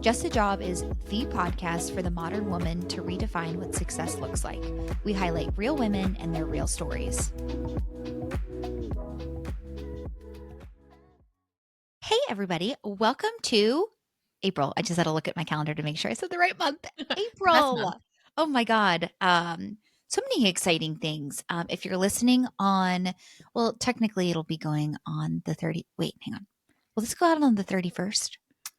Just a Job is the podcast for the modern woman to redefine what success looks like. We highlight real women and their real stories. Hey, everybody. Welcome to April. I just had to look at my calendar to make sure I said the right month. April. Oh, my God. So many exciting things. If you're listening on, well, technically it'll be going on the 30. Wait, hang on. Will this go out on the 31st?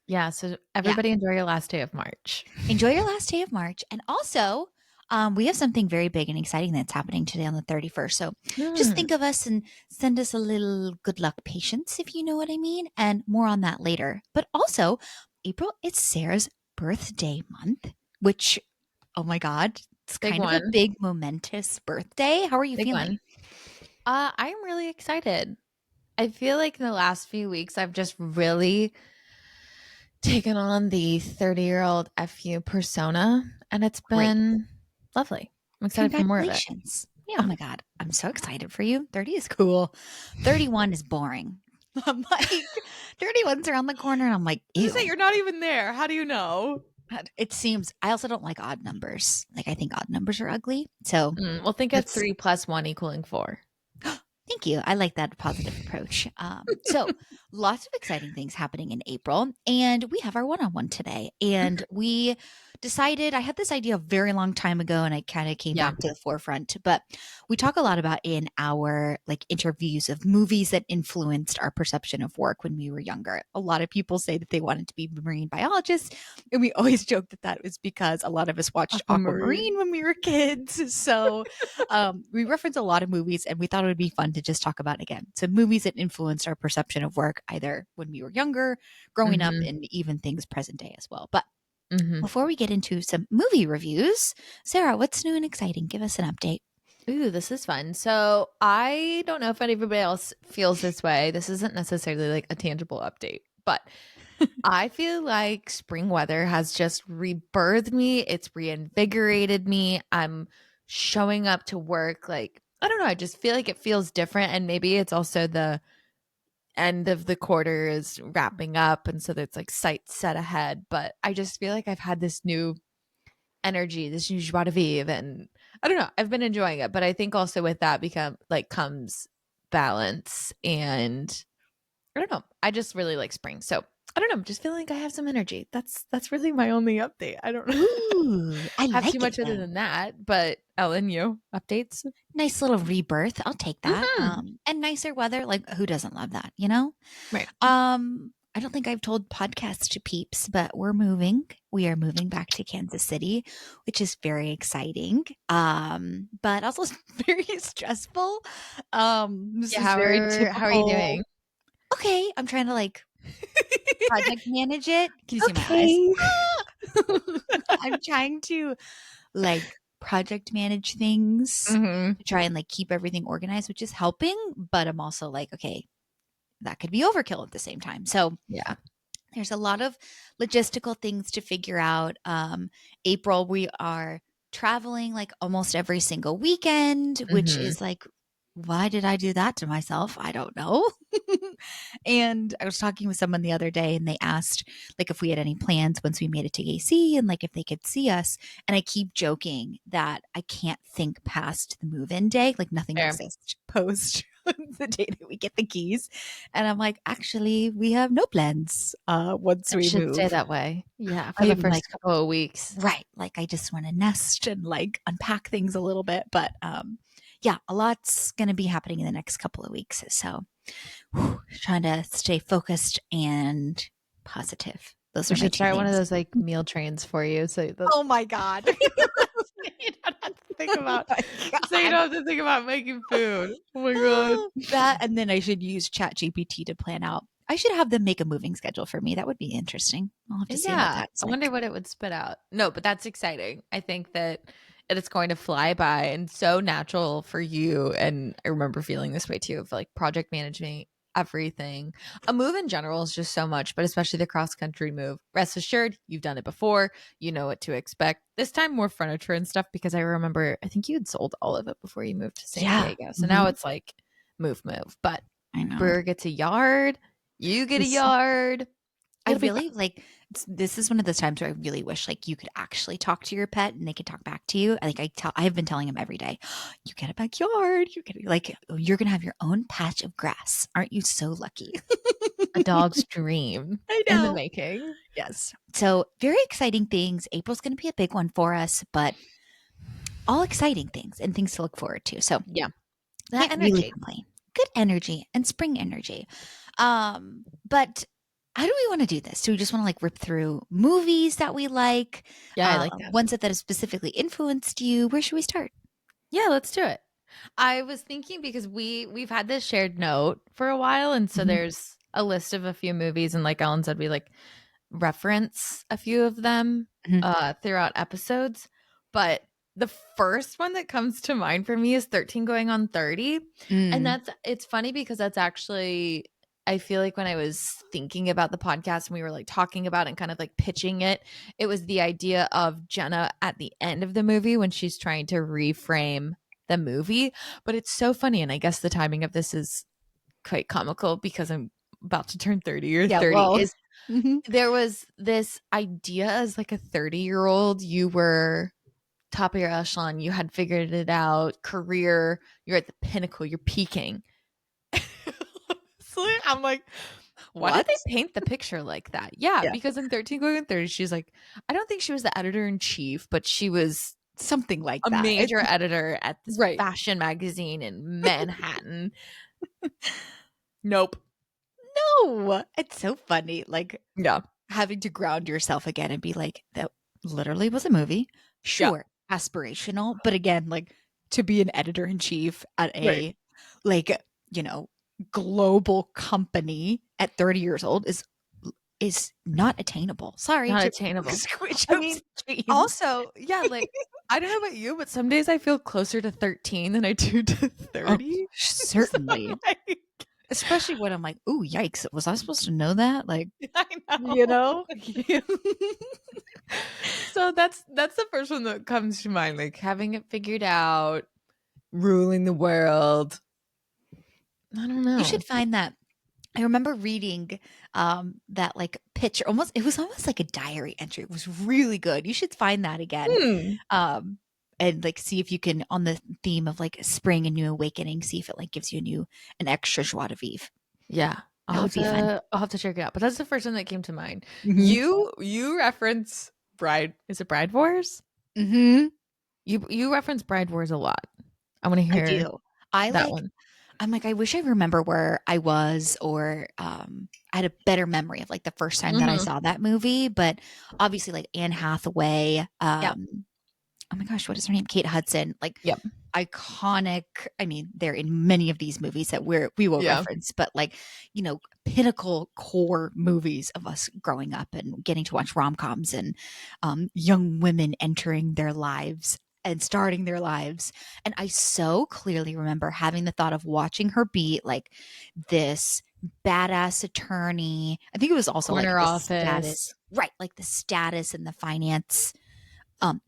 Yeah, so everybody enjoy your last day of March. Enjoy your last day of March. And also, we have something very big and exciting that's happening today on the 31st. So just think of us and send us a little good luck patience, if you know what I mean. And more on that later. But also, April, it's Sarah's birthday month, which, oh my God, it's Big kind of one. a big momentous birthday. How are you Big feeling? I'm really excited. I feel like in the last few weeks, I've just really taken on the 30-year-old FU persona, and it's been lovely. I'm excited for more of it. Congratulations. Yeah. Oh my God. I'm so excited for you. 30 is cool. 31 is boring. I'm like, 31's around the corner. And I'm like, ew. You say you're not even there. How do you know? It seems, I also don't like odd numbers. Like, I think odd numbers are ugly. So, Well, think of 3 + 1 = 4. thank you. I like that positive approach. So lots of exciting things happening in April, and we have our one-on-one today. And we decided, I had this idea a very long time ago, and I kind of came back to the forefront. But we talk a lot about in our like interviews of movies that influenced our perception of work when we were younger. A lot of people say that they wanted to be marine biologists, and we always joke that that was because a lot of us watched Aquamarine when we were kids. So we reference a lot of movies, and we thought it would be fun to just talk about again. So movies that influenced our perception of work, either when we were younger, growing up, and even things present day as well. But before we get into some movie reviews, Sarah, what's new and exciting? Give us an update. Ooh, this is fun. So I don't know if anybody else feels this way. This isn't necessarily like a tangible update, but I feel like spring weather has just rebirthed me. It's reinvigorated me. I'm showing up to work like, I don't know, I just feel like it feels different. And maybe it's also the end of the quarter is wrapping up. And so there's like sights set ahead. But I just feel like I've had this new energy, this new joie de vivre. And I don't know, I've been enjoying it. But I think also with that comes balance. And I don't know, I just really like spring. So I don't know, I'm just feeling like I have some energy. That's really my only update. I don't Ooh, I have like too much other than that. But Ellen, you updates? Nice little rebirth. I'll take that. And nicer weather. Like, who doesn't love that, you know? Right. I don't think I've told podcast to peeps, but we're moving. We are moving back to Kansas City, which is very exciting. But also very stressful. How are you doing? Okay, I'm trying to like project manage it. Can you see my eyes? I'm trying to like project manage things to try and like keep everything organized, which is helping. But I'm also like, okay, that could be overkill at the same time. So Yeah, there's a lot of logistical things to figure out. April, we are traveling like almost every single weekend, which is like, why did I do that to myself? I don't know. And I was talking with someone the other day, and they asked like if we had any plans once we made it to AC and like if they could see us. And I keep joking that I can't think past the move-in day. Like nothing exists post the day that we get the keys. And I'm like, actually, we have no plans once we should move. stay that way. Yeah, for the first couple of weeks. Right. Like I just want to nest and like unpack things a little bit. But yeah, a lot's going to be happening in the next couple of weeks. So trying to stay focused and positive. We should start one of those like meal trains for you. So oh my God. you don't have to think about so you don't have to think about making food. Oh my God. That, and then I should use ChatGPT to plan out. I should have them make a moving schedule for me. That would be interesting. I'll have to see what that's like. I wonder what it would spit out. No, but that's exciting. I think that it's going to fly by and so natural for you. And I remember feeling this way too, of like project management, everything. A move in general is just so much, but especially the cross country move. Rest assured, you've done it before. You know what to expect. This time more furniture and stuff, because I remember I think you had sold all of it before you moved to San Diego. So now it's like move. But I know. Brewer gets a yard. You get a yard. I It'll be fun. really like this is one of those times where I really wish like you could actually talk to your pet and they could talk back to you. Like I have been telling him every day, you get a backyard, you get like you're gonna have your own patch of grass. Aren't you so lucky? A dog's dream I in the know. making. Yes. So very exciting things. April's gonna be a big one for us, but all exciting things and things to look forward to. So Yeah. That can't really energy. complain. Good energy and spring energy. But how do we want to do this? Do we just want to like rip through movies that we like, Yeah, I like that. ones that have specifically influenced you? Where should we start? Yeah, let's do it. I was thinking because we've had this shared note for a while, and so Mhm. there's a list of a few movies, and like Ellen said, we like reference a few of them Mhm. throughout episodes. But the first one that comes to mind for me is 13 going on 30. And Mm. it's funny because that's actually, I feel like when I was thinking about the podcast and we were like talking about it and kind of like pitching it, it was the idea of Jenna at the end of the movie when she's trying to reframe the movie. But it's so funny. And I guess the timing of this is quite comical because I'm about to turn 30 or Yeah, 30 well. is Mhm. there was this idea as like a 30-year-old, you were top of your echelon, you had figured it out, career, you're at the pinnacle, you're peaking. Honestly, I'm like, why did What? they paint the picture like that? Yeah, Yeah. because in 13 going on 30, she's like, I don't think she was the editor in chief, but she was Something like a that. major editor at this Right. fashion magazine in Manhattan. Nope. No, it's so funny. Like Yeah. having to ground yourself again and be like, that literally was a movie. Yeah. Sure, aspirational, but again, like to be an editor in chief at Right. a like, you know, global company at 30 years old is not attainable. Sorry Not to attainable. switch I up mean, streams. also, yeah, like I don't know about you, but some days I feel closer to 13 than I do to Oh, 30. So certainly. like, Especially when I'm like, "Ooh, yikes. Was I supposed to know that?" Like, I you know. know? So that's the first one that comes to mind, like having it figured out, ruling the world. I don't You know. should find that. I remember reading that like picture almost it was almost like a diary entry. It was really good. You should find that again. Hmm. Um and like see if you can on the theme of like spring and new awakening, see if it like gives you an extra joie de vivre. Yeah. That would be fun. I'll have to check it out. But that's the first one that came to mind. Mhm. You reference Bride, is it Bride Wars? Mhm. You reference Bride Wars a lot. I want to I hear do. I that like one. I'm like I wish I remember where I was or I had a better memory of like the first time that I Mhm. saw that movie, but obviously like Anne Hathaway, Yep. oh my gosh, what is her name? Kate Hudson, like Yep. iconic. I mean, they're in many of these movies that we will Yeah. reference, but like, pinnacle core movies of us growing up and getting to watch rom-coms and young women entering their lives and starting their lives. And I so clearly remember having the thought of watching her be like this badass attorney. I think it was also like Corner the status, office. right? Like the status and the finance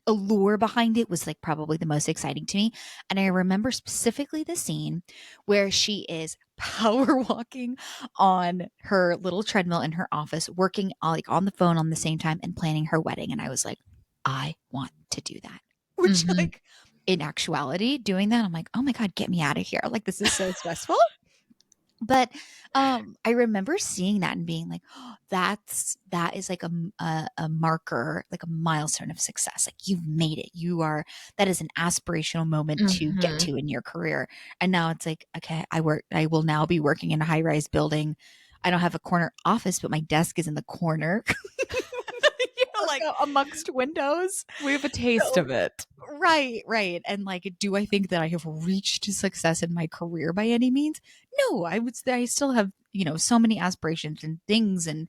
allure behind it was like probably the most exciting to me. And I remember specifically the scene where she is power walking on her little treadmill in her office, working like on the phone on the same time and planning her wedding. And I was like, I want to do that. Which, Mhm. like, in actuality, doing that, I'm like, oh my God, get me out of here. Like, this is so stressful. But I remember seeing that and being like, oh, that is like a marker, like a milestone of success. Like you've made it. That is an aspirational moment to get Mhm. to in your career. And now it's like, okay, I will now be working in a high-rise building. I don't have a corner office, but my desk is in the corner. Like Like amongst windows. we have a taste So of it. right, right. And like, do I think that I have reached success in my career by any means? No, I would say I still have, so many aspirations and things and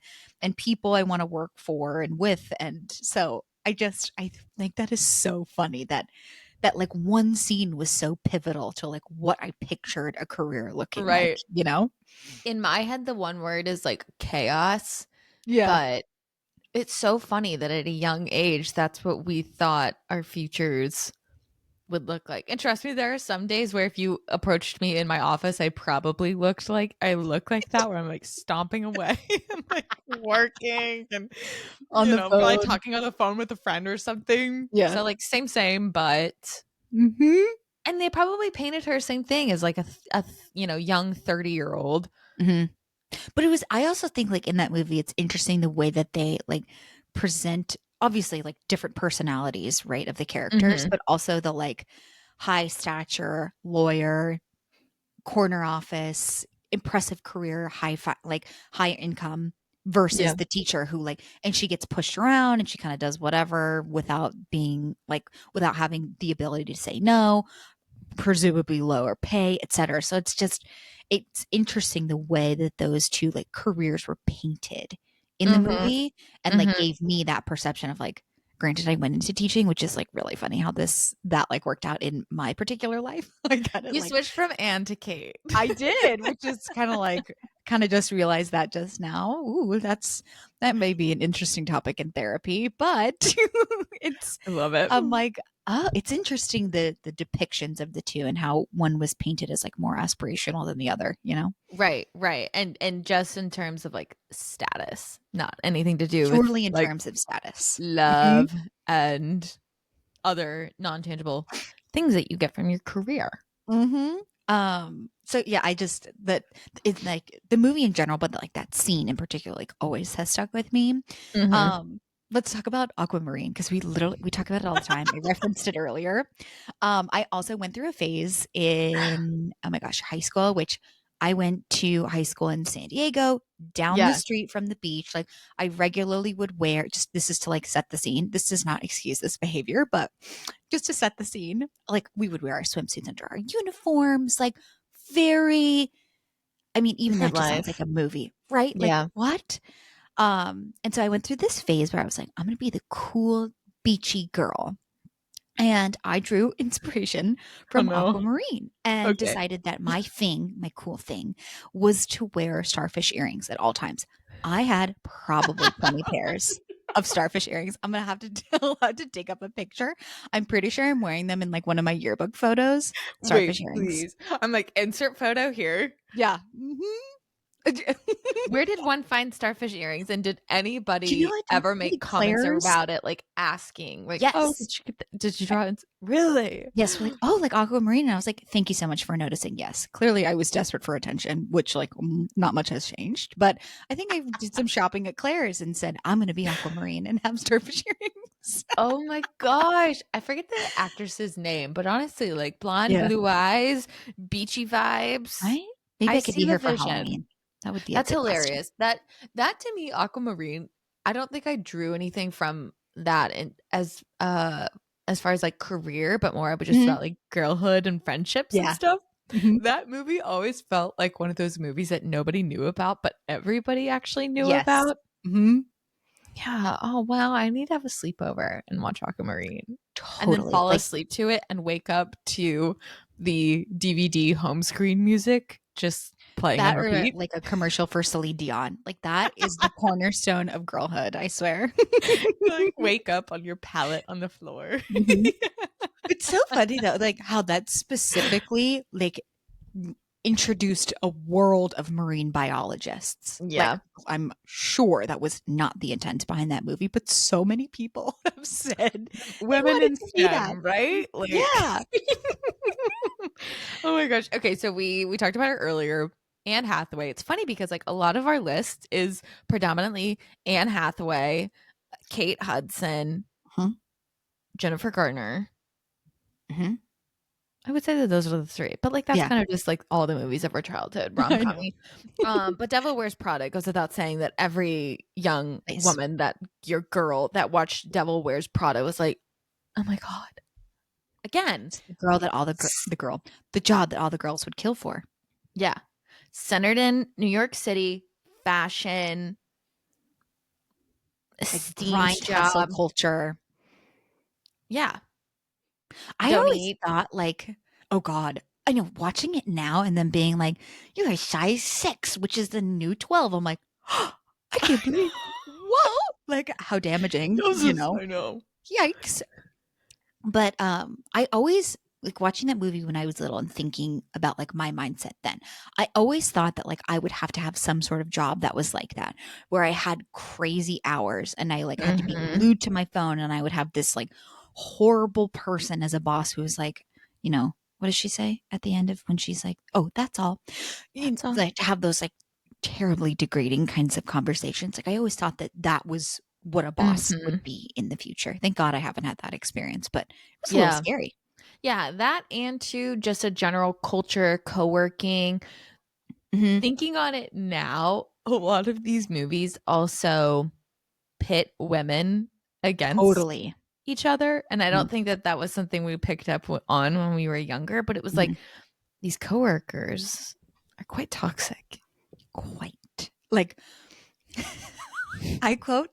people I want to work for and with. And so I think that is so funny that like one scene was so pivotal to like what I pictured a career looking like, Right. you know? In my head, the one word is like chaos, Yeah. but it's so funny that at a young age, that's what we thought our futures would look like. And trust me, there are some days where if you approached me in my office, I probably look like that, where I'm like stomping away. I'm like, working and, On the probably phone. talking on the phone with a friend or something. Yeah. So, like, same, but Mhm. and they probably painted her same thing as, like, young 30-year-old. Mhm. But it was I also think, like, in that movie, it's interesting the way that they, like, present obviously, like, different personalities, right, of the characters, Mhm. but also the, like, high stature lawyer, corner office, impressive career, like, high income versus Yeah. the teacher who, like and she gets pushed around and she kinda does whatever without being, like without having the ability to say no, presumably lower pay, etc. So it's interesting the way that those two like careers were painted in the Mhm. movie and like Mhm. gave me that perception of like granted I went into teaching, which is like really funny how that like worked out in my particular life. I kind of You like switched from Anne to Kate. I did, which is kind of like kind of just realized that just now. Ooh, that may be an interesting topic in therapy, but it's I love it. I'm like, oh, it's interesting the depictions of the two and how one was painted as like more aspirational than the other, you know? Right, right. And just in terms of, like, status, not anything to do with, Purely in like, terms of status. Mhm. love and other non-tangible things that you get from your career. Mhm. So yeah, I just that it's like the movie in general, but like that scene in particular, like always has stuck with me. Mhm. Um, let's talk about Aquamarine because we talk about it all the time. I referenced it earlier. I also went through a phase in oh my gosh, high school, which I went to high school in San Diego, down the Yeah. street from the beach. Like I regularly would wear just this is to like set the scene. This does not excuse this behavior, but just to set the scene, like we would wear our swimsuits under our uniforms, like very I mean, even Different that just sounds like life. a movie, right? Like Yeah. what? And so I went through this phase where I was like, I'm gonna be the cool beachy girl. And I drew inspiration Oh, from no. Aquamarine and Okay. decided that my thing, my cool thing, was to wear starfish earrings at all times. I had probably 20 pairs of starfish earrings. I'm gonna have to I'll have to dig up a picture. I'm pretty sure I'm wearing them in like one of my yearbook photos. Wait, Starfish earrings. please. I'm like, "Insert photo here." Yeah. Mhm. Where did one find starfish earrings, and did You know anybody what? ever Maybe make comments Claire's? about it, like, asking, like, "Oh, Yes. did you draw it?" Really? Yes, we're like, "Oh, like Aquamarine," and I was like, "Thank you so much for noticing." Yes, clearly I was desperate for attention, which like not much has changed. But I think I did some shopping at Claire's and said, "I'm going to be Aquamarine and have starfish earrings." Oh my gosh. I forget the actress's name, but honestly, like, blonde, Yeah, blue eyes, beachy vibes. right. Maybe I I could see be the her for vision. Halloween. That would be a That's good costume. hilarious. That to me, Aquamarine, I don't think I drew anything from that in as far as, like, career, but more just Mhm. about, like, girlhood and friendships and Yeah. stuff. Mhm. That movie always felt like one of those movies that nobody knew about, but everybody actually knew Yes. about. Mhm. Yeah. Oh, wow. I need to have a sleepover and watch Aquamarine and then Totally. fall Like asleep to it and wake up to the DVD home screen music just playing on that or repeat. like a commercial for Celine Dion. Like that is the cornerstone of girlhood, I swear. Like, wake up on your pallet on the floor. Mhm. It's so funny though, like how that specifically like introduced a world of marine biologists. Like Yeah. I'm sure that was not the intent behind that movie, but so many people have said they Women wanted in to be that. STEM, right? Like Yeah. Oh my gosh. Okay, so we talked about her earlier. Anne Hathaway. It's funny because like a lot of our list is predominantly Anne Hathaway, Kate Hudson, Mhm, Jennifer Garner. mhm. I would say that those are the three, but like that's Yeah, kind of just like all the movies of our childhood, I know. rom-com. But Devil Wears Prada goes without saying that every young Nice. woman that your girl that watched Devil Wears Prada was like, oh my God. Again, It's the girl that all the girl, the job that all the girls would kill for. yeah. Centered in New York City, fashion, Like esteemed grind hustle job. culture. Yeah. I Don't always eat. thought like, oh God, I know watching it now and then being like, you're a size 6, which is the new 12. I'm like, I can't believe, whoa, like how damaging, I know. Yikes. But I always like watching that movie when I was little and thinking about like my mindset then, I always thought that like I would have to have some sort of job that was like that, where I had crazy hours and I like had to be Mhm. glued to my phone and I would have this like horrible person as a boss who was like, what does she say at the end of when she's like, oh, that's all. That's all. Like to have those like terribly degrading kinds of conversations. Like I always thought that that was what a boss would Mhm. be in the future. Thank God I haven't had that experience, but it was a little Yeah. scary. Yeah, that and too just a general culture, co-working. Mhm. Thinking on it now, a lot of these movies also pit women against Totally. each other, and I Mm, don't think that that was something we picked up on when we were younger, but it was mhm. like these coworkers are quite toxic. Quite. Like I quote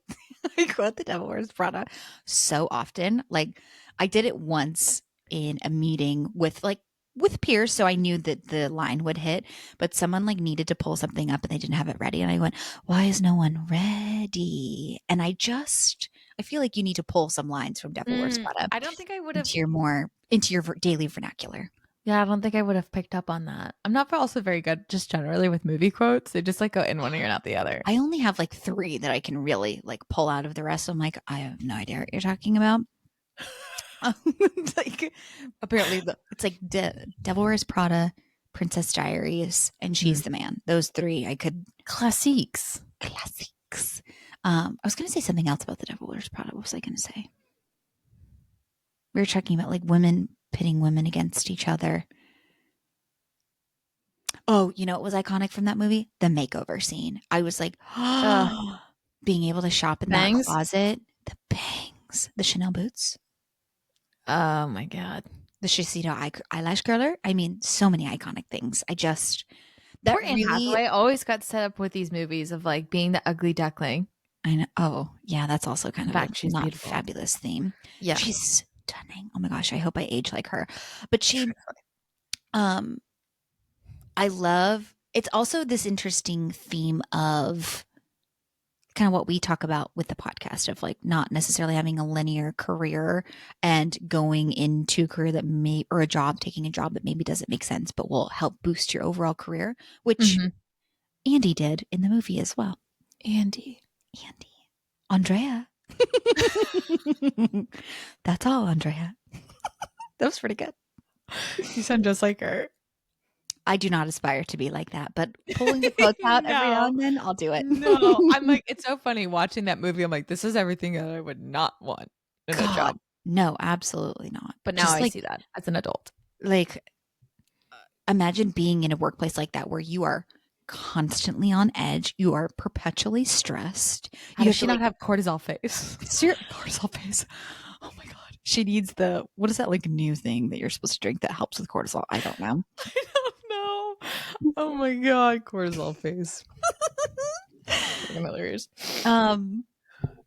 I quote The Devil Wears Prada so often. Like I did it once in a meeting with peers, so I knew that the line would hit, but someone like needed to pull something up and they didn't have it ready. And I went, why is no one ready? And I feel like you need to pull some lines from Devil Wears Prada I don't think I would have into your daily vernacular. yeah, I don't think I would have picked up on that. I'm not also very good just generally with movie quotes. They just like go in one ear and out the other. I only have like three that I can really like pull out of the rest. I'm like, I have no idea what you're talking about. It's like apparently it's like Devil Wears Prada, Princess Diaries, and She's Mm. the Man. Those three I could Classiques. classics. I was gonna say something else about the Devil Wears Prada. What was I gonna say? We were talking about like women pitting women against each other. Oh, what was iconic from that movie? The makeover scene. I was like, Uh, being able to shop in that bangs. closet, the bangs, the Chanel boots, Oh my god. the Shiseido eyelash curler. I mean, so many iconic things. That Poor Anne really, Hathaway always got set up with these movies of like being the ugly duckling. I know. Oh, yeah, that's also kind In of a fact, she's not beautiful. fabulous theme. Yeah. She's stunning. Oh my gosh, I hope I age like her. But um, I love, it's also this interesting theme of kind of what we talk about with the podcast of like not necessarily having a linear career and going into a career that may or a job taking a job that maybe doesn't make sense but will help boost your overall career, which Mhm. Andy did in the movie as well. Andy. Andy, Andrea. That's all, Andrea. That was pretty good. You sound just like her. I do not aspire to be like that, but pulling the quotes out every now No. and then, I'll do it. No. I'm like, it's so funny watching that movie. I'm like, this is everything that I would not want in a God, job. no, absolutely not. But now Just I see that as an adult. like imagine being in a workplace like that where you are constantly on edge, you are perpetually stressed. How You does have she to not like have cortisol face? cortisol face. Oh my god. She needs the what is that like new thing that you're supposed to drink that helps with cortisol? I don't know. I don't know. Oh my god, cortisol face. Fucking hilarious. Um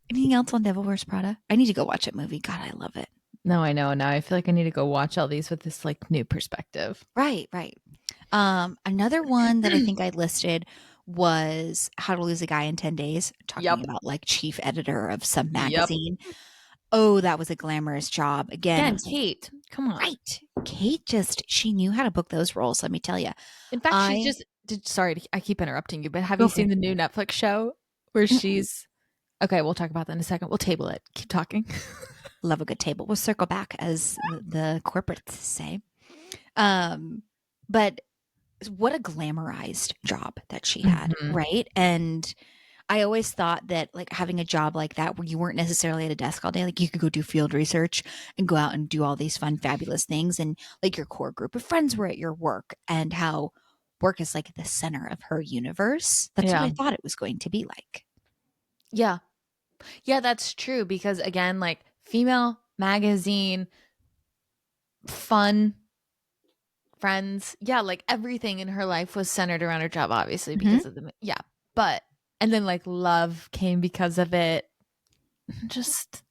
anything else on Devil Wears Prada? I need to go watch that movie. God, I love it. No, I know. Now I feel like I need to go watch all these with this like new perspective. Right, right. Another one that I think I listed was How to Lose a Guy in 10 Days, talking Yep. about like chief editor of some Yep. magazine. Oh, that was a glamorous job. Again, I Again, was like, Kate. Come on. right. Kate she knew how to book those roles, let me tell you. In fact, she I just did sorry, I keep interrupting you, but have Go you for seen it. the new Netflix show where Mm-mm. she's okay, we'll talk about that in a second. We'll table it. Keep talking. Love a good table. We'll circle back, as the corporates say. Um, but what a glamorized job that she had, Mhm. right? And I always thought that like having a job like that where you weren't necessarily at a desk all day, like you could go do field research and go out and do all these fun, fabulous things. And like your core group of friends were at your work and how work is like the center of her universe. That's what Yeah. I thought it was going to be like. Yeah. Yeah, that's true because again, like female magazine, fun, friends. Yeah, like everything in her life was centered around her job, obviously, Mhm. because of the yeah. But and then like love came because of it. Just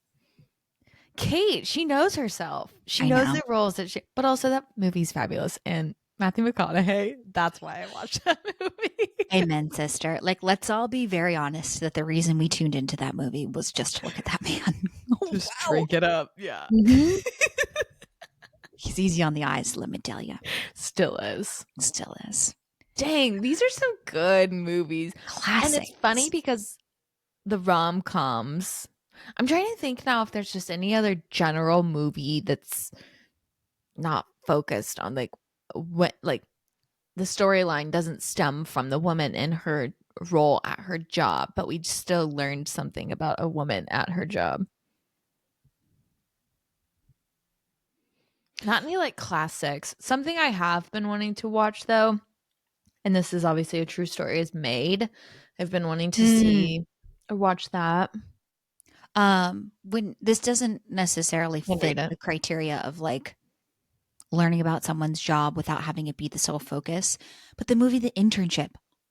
Kate, she knows herself. She I knows know. the roles that she but also that movie's fabulous. And Matthew McConaughey, that's why I watched that movie. Amen, sister. Like, let's all be very honest that the reason we tuned into that movie was just to look at that man. Oh, Just wow. drink it up. Yeah. Mhm. It's easy on the eyes, let me tell you. Still is. Still is. Dang, these are some good movies. And it's funny Classics. because the rom-coms, I'm trying to think now if there's just any other general movie that's not focused on like what like the storyline doesn't stem from the woman in her role at her job, but we still learned something about a woman at her job. Not any like classics. Something I have been wanting to watch though, and this is obviously a true story, is Made. I've been wanting to Mm. see or watch that. When this doesn't necessarily Can't fit read it. the criteria of like learning about someone's job without having it be the sole focus, but the movie The Internship,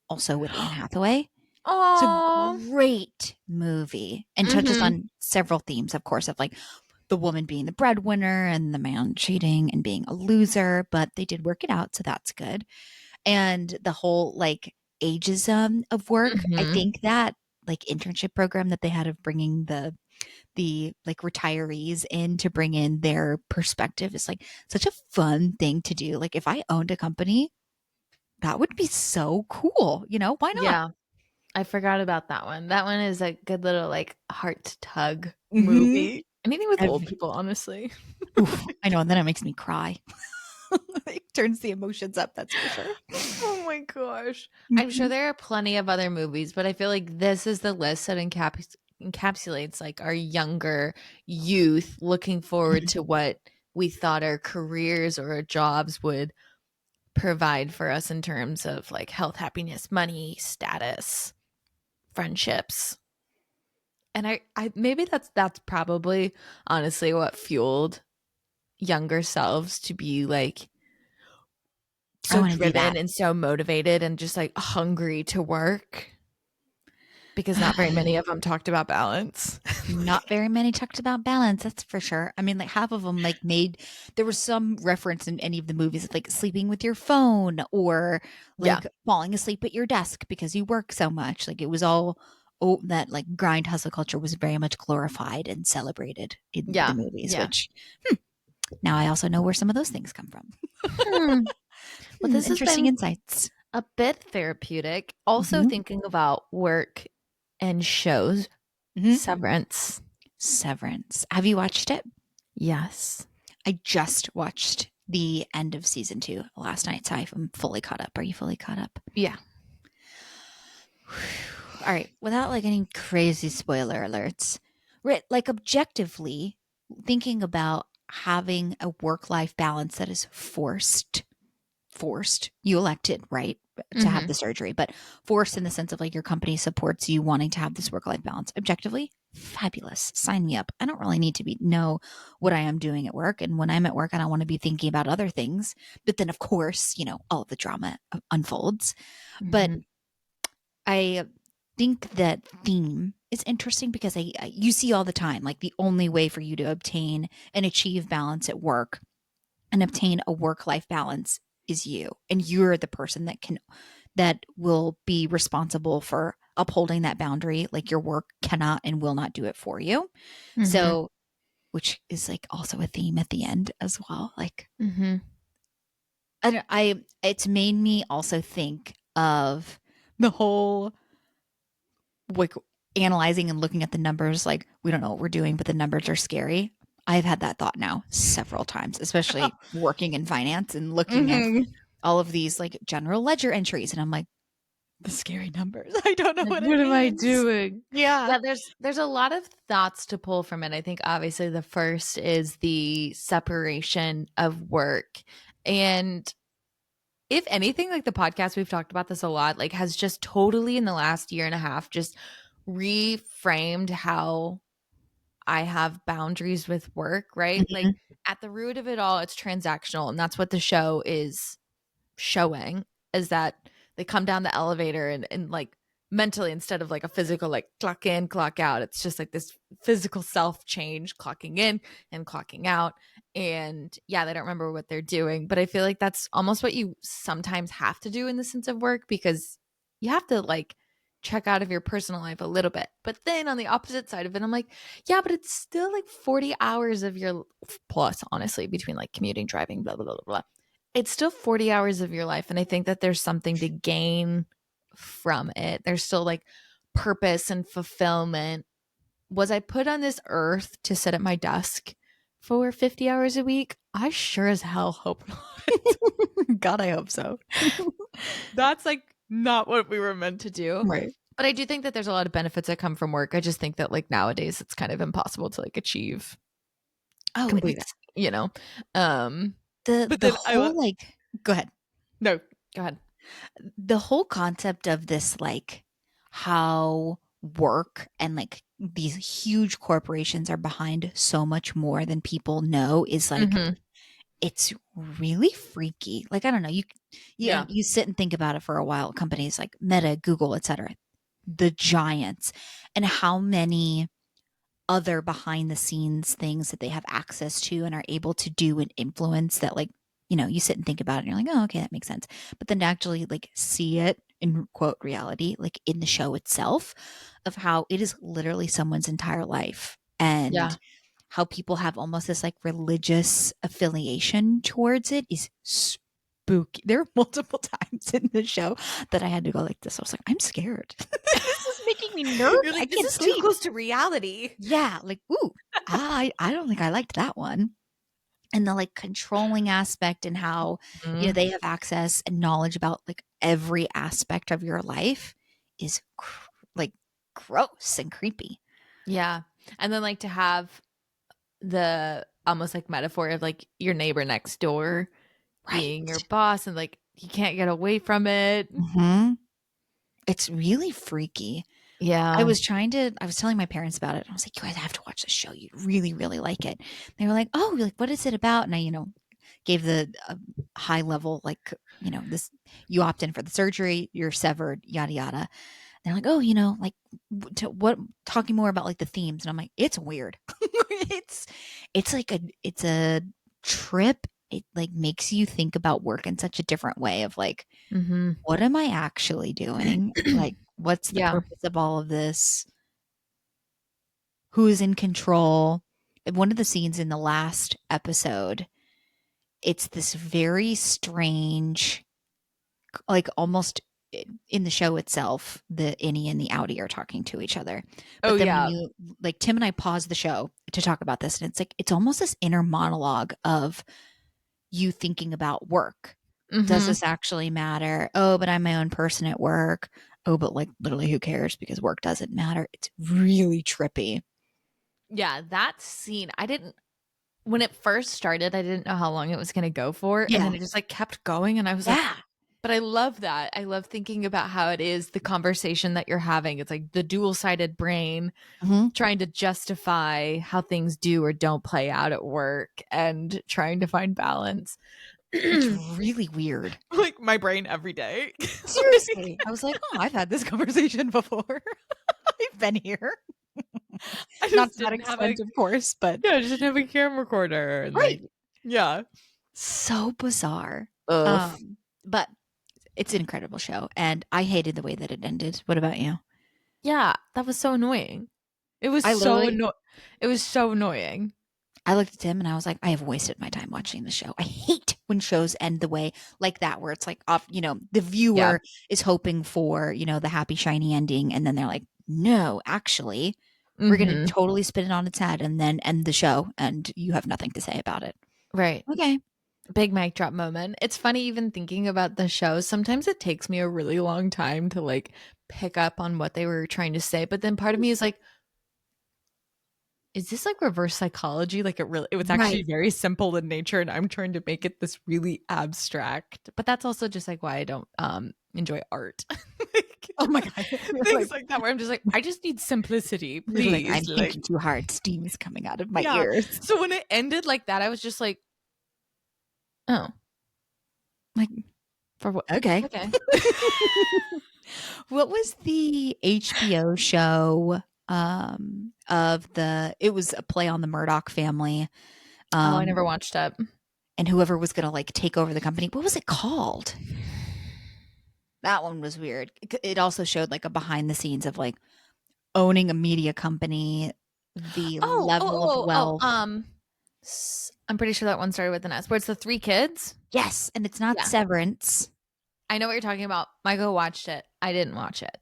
also with Anne Hathaway, it's a Oh. great movie and touches Mm-hmm. on several themes, of course, of like the woman being the breadwinner and the man cheating and being a loser, but they did work it out, so that's good. And the whole like ageism of work, I Mm-hmm. think that like internship program that they had of bringing the like retirees in to bring in their perspective is like such a fun thing to do. Like if I owned a company, that would be so cool. Why not? Yeah. I forgot about that one. That one is a good little like heart tug Mm-hmm. movie. Anything with old people, honestly. Oof, I know, and then it makes me cry. It turns the emotions up, that's for sure. Oh my gosh. I'm sure Mhm. there are plenty of other movies, but I feel like this is the list that encapsulates like our younger youth looking forward to what we thought our careers or our jobs would provide for us in terms of like health, happiness, money, status, friendships. And I maybe that's probably honestly what fueled younger selves to be like I so want to be driven that. and so motivated and just like hungry to work because not very many of them talked about balance. Not very many talked about balance, that's for sure. I mean, like half of them like made there was some reference in any of the movies of like sleeping with your phone or Yeah. like falling asleep at your desk because you work so much. Like it was all that like grind hustle culture was very much glorified and celebrated in the Yeah. movies, Yeah. which now I also know where some of those things come from. Hmm. Well, this has Interesting been insights. a bit therapeutic. Also Hmm. thinking about work and shows. Hmm. Severance. Severance. Have you watched it? Yes. I just watched the end of season 2 last night, so I'm fully caught up. Are you fully caught up? Yeah. All right, without like any crazy spoiler alerts, right? Like objectively thinking about having a work-life balance that is forced. You elected, right, to have Mm-hmm. the surgery, but forced in the sense of like your company supports you wanting to have this work-life balance. Objectively, fabulous. Sign me up. I don't really need to know what I am doing at work, and when I'm at work, I don't want to be thinking about other things. But then, of course, all of the drama unfolds. But Mm-hmm. I think that theme is interesting because you see all the time like the only way for you to obtain and achieve balance at work and obtain a work life balance is you, and you're the person that will be responsible for upholding that boundary. Like your work cannot and will not do it for you. Mm-hmm. So, which is like also a theme at the end as well. Like Mm-hmm. it's made me also think of the whole like analyzing and looking at the numbers. Like we don't know what we're doing, but the numbers are scary. I've had that thought now several times, especially working in finance and looking at Mm-hmm. all of these like general ledger entries, and I'm like, the scary numbers. I don't know Like, what it what am I means. doing? Yeah. Yeah, there's a lot of thoughts to pull from it. I think obviously the first is the separation of work. And if anything, like the podcast, we've talked about this a lot, like has just totally in the last year and a half just reframed how I have boundaries with work, right? Like Mhm. at the root of it all, it's transactional. And that's what the show is showing, is that they come down the elevator and like mentally, instead of like a physical like clock in clock out, it's just like this physical self change, clocking in and clocking out. And yeah, they don't remember what they're doing, but I feel like that's almost what you sometimes have to do in the sense of work, because you have to like check out of your personal life a little bit. But then on the opposite side of it, I'm like, yeah, but it's still like 40 hours of your plus, honestly, between like commuting, driving, blah, blah, blah, blah. It's still 40 hours of your life. And I think that there's something to gain from it. There's still like purpose and fulfillment. Was I put on this earth to sit at my desk for 50 hours a week? I sure as hell hope not. God, I hope so. That's like not what we were meant to do. Right. But I do think that there's a lot of benefits that come from work. I just think that like nowadays it's kind of impossible to like achieve Oh, and complete, it's you know. Um but the then whole like go ahead. no, go ahead. The whole concept of this like how work and like these huge corporations are behind so much more than people know is like Mhm. it's really freaky. Like I don't know, Yeah. you sit and think about it for a while. Companies like Meta, Google, etc., the giants, and how many other behind the scenes things that they have access to and are able to do and influence that like you sit and think about it and you're like, oh, okay, that makes sense. But then to actually like see it in quote reality, like in the show itself, of how it is literally someone's entire life, Yeah. and how people have almost this like religious affiliation towards it is spooky. There are multiple times in the show that I had to go like this. I was like, I'm scared. This is making me nervous. You're I like, this can't is too sleep. close to reality. Yeah, like, ooh, I don't think I liked that one. And the like controlling aspect and how, Mhm. they have access and knowledge about like every aspect of your life is like gross and creepy. Yeah. And then like to have the almost like metaphor of like your neighbor next door being your Right. boss and like you can't get away from it. Hmm. It's really freaky. Yeah. I was telling my parents about it. I was like, you guys have to watch this show. You'd really, really like it. They were like, oh, like, what is it about? And I, gave the high level, like, this, you opt in for the surgery, you're severed, yada, yada. They're like, oh, like, what, talking more about like the themes. And I'm like, it's weird. it's, it's a trip. It like makes you think about work in such a different way of like, Mhm. what am I actually doing? Like, what's the Yeah. purpose of all of this? Who is in control? One of the scenes in the last episode, it's this very strange, like almost in the show itself, the innie and the outie are talking to each other. Oh But then when yeah. you like Tim and I paused the show to talk about this, and it's like it's almost this inner monologue of you thinking about work. Does Mhm. this actually matter? Oh, but I'm my own person at work. Oh, but like literally who cares because work doesn't matter. It's really trippy. Yeah, that scene, I didn't when it first started, I didn't know how long it was going to go for and Yeah. then it just like kept going and I was like, Yeah. but I love that. I love thinking about how it is the conversation that you're having. It's like the dual-sided brain Mhm. trying to justify how things do or don't play out at work and trying to find balance. It's really weird. Like my brain every day. Seriously. I was like, "Oh, I've had this conversation before. I've been here." I Not just to that didn't have a extent, of course, but yeah, I just didn't have a camera recorder and right. like yeah. So bizarre. Ugh. But it's an incredible show, and I hated the way that it ended. What about you? Yeah, that was so annoying. It was I so literally anno it was so annoying. I looked at him and I was like, I have wasted my time watching the show. I hate when shows end the way like that, where it's like off, the Yeah. viewer is hoping for, the happy, shiny ending. And then they're like, no, actually, we're going to Mhm. totally spin it on its head and then end the show. And you have nothing to say about it. Right. Okay. Big mic drop moment. It's funny even thinking about the show. Sometimes it takes me a really long time to like pick up on what they were trying to say, but then part of me is like, is this like reverse psychology? Like it was actually Right. very simple in nature and I'm trying to make it this really abstract. But that's also just like why I don't enjoy art. Like, Oh my God. You're things like, like that where I'm just like, I just need simplicity, you're like, please. I'm Like, thinking too hard. Steam is coming out of my yeah. ears. So when it ended like that, I was just like, oh, Like, for what? okay. Okay. What was the HBO show of it was a play on the Murdoch family, Oh, I never um watched it. and whoever was going to like take over the company. What was it called? That one was weird. It also showed like a behind the scenes of like owning a media company, the level of wealth. I'm pretty sure that one started with an S, where it's the three kids. Yes, and it's not Yeah. Severance. I know what you're talking about. Michael watched it. I didn't watch it.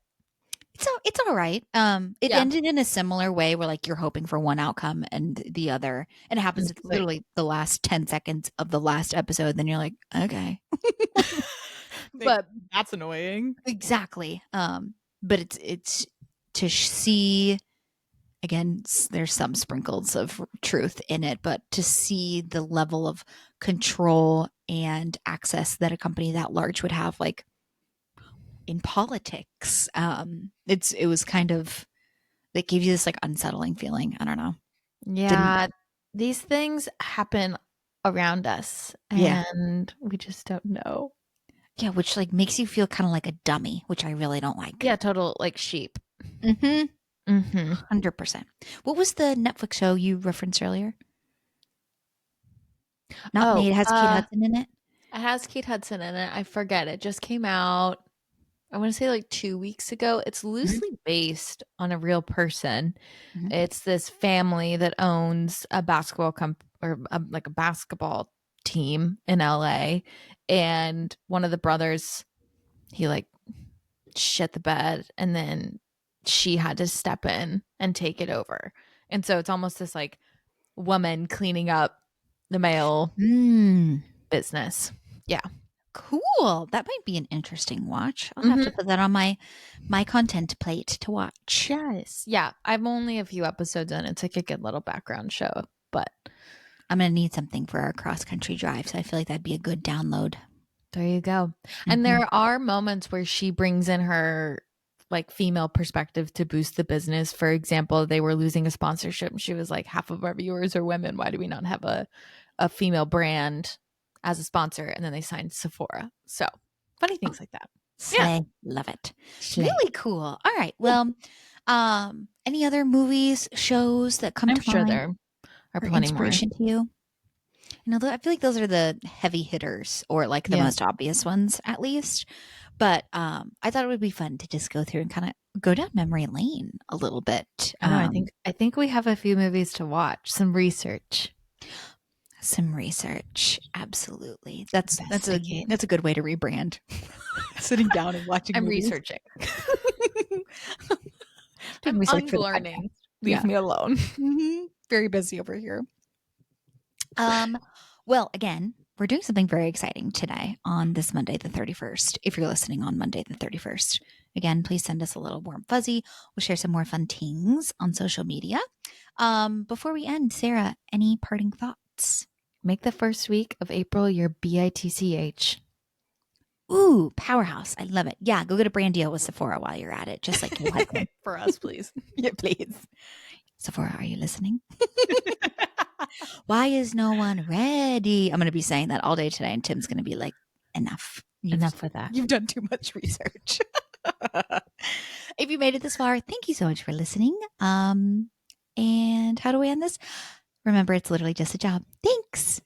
It's all right. It Yeah. ended in a similar way where like you're hoping for one outcome and the other, and it happens at Like, literally the last 10 seconds of the last episode. Then you're like, okay, like, but that's annoying. exactly. But it's to see again. There's some sprinkles of truth in it, but to see the level of control and access that a company that large would have, like in politics, it was kind of that gave you this like unsettling feeling. I don't know. Didn't Yeah. These things happen around us Yeah. and we just don't know. Yeah, which like makes you feel kind of like a dummy, which I really don't like. Yeah, total like sheep. Mm-hmm. Mm-hmm. 100%. What was the Netflix show you referenced earlier? Not Oh, Made. It has Kate Hudson in it. it has Kate Hudson in it. I forget. It just came out, I want to say like 2 weeks ago. It's Mhm, loosely based on a real person. mhm. It's this family that owns a basketball or like a basketball team in LA. And one of the brothers, he like shit the bed and then she had to step in and take it over. And so it's almost this like woman cleaning up the male Mm, business. Yeah. cool. That might be an interesting watch. I'll have to Hmm. put that on my content plate to watch. Yes. Yeah. I'm only a few episodes in. It's like a good little background show, but I'm gonna need something for our cross country drive, so I feel like that'd be a good download. there you go. And Mhm. there are moments where she brings in her like female perspective to boost the business. For example, they were losing a sponsorship and she was like, half of our viewers are women. Why do we not have a female brand as a sponsor? And then they signed Sephora. So funny things like that. Yeah. Slay. Love it. Slay. Really cool. All right. Yeah. Well, any other movies, shows that come I'm to sure mind there are or plenty more. inspiration to you? I feel like those are the heavy hitters or like the Yeah. most obvious ones at least. But I thought it would be fun to just go through and kind of go down memory lane a little bit. I know. I think we have a few movies to watch. Some research. Some research. Absolutely. That's Investigate. a good way to rebrand. Sitting down and watching I'm movies. researching. Doing I'm research for the unlearning. podcast. Leave Yeah. me alone. Very busy over here. Well, again, we're doing something very exciting today on this Monday, the 31st. If you're listening on Monday, the 31st, again, please send us a little warm fuzzy. We'll share some more fun things on social media. Before we end, Sarah, any parting thoughts? Make the first week of April your BITCH. Ooh, powerhouse. I love it. Yeah, go get a brand deal with Sephora while you're at it, just like you had. For us, please. Yeah, please. Sephora, are you listening? Why is no one ready? I'm going to be saying that all day today, and Tim's going to be like, enough. Enough with that. You've done too much research. If you made it this far, thank you so much for listening. And how do we end this? Remember, it's literally just a job. Thanks.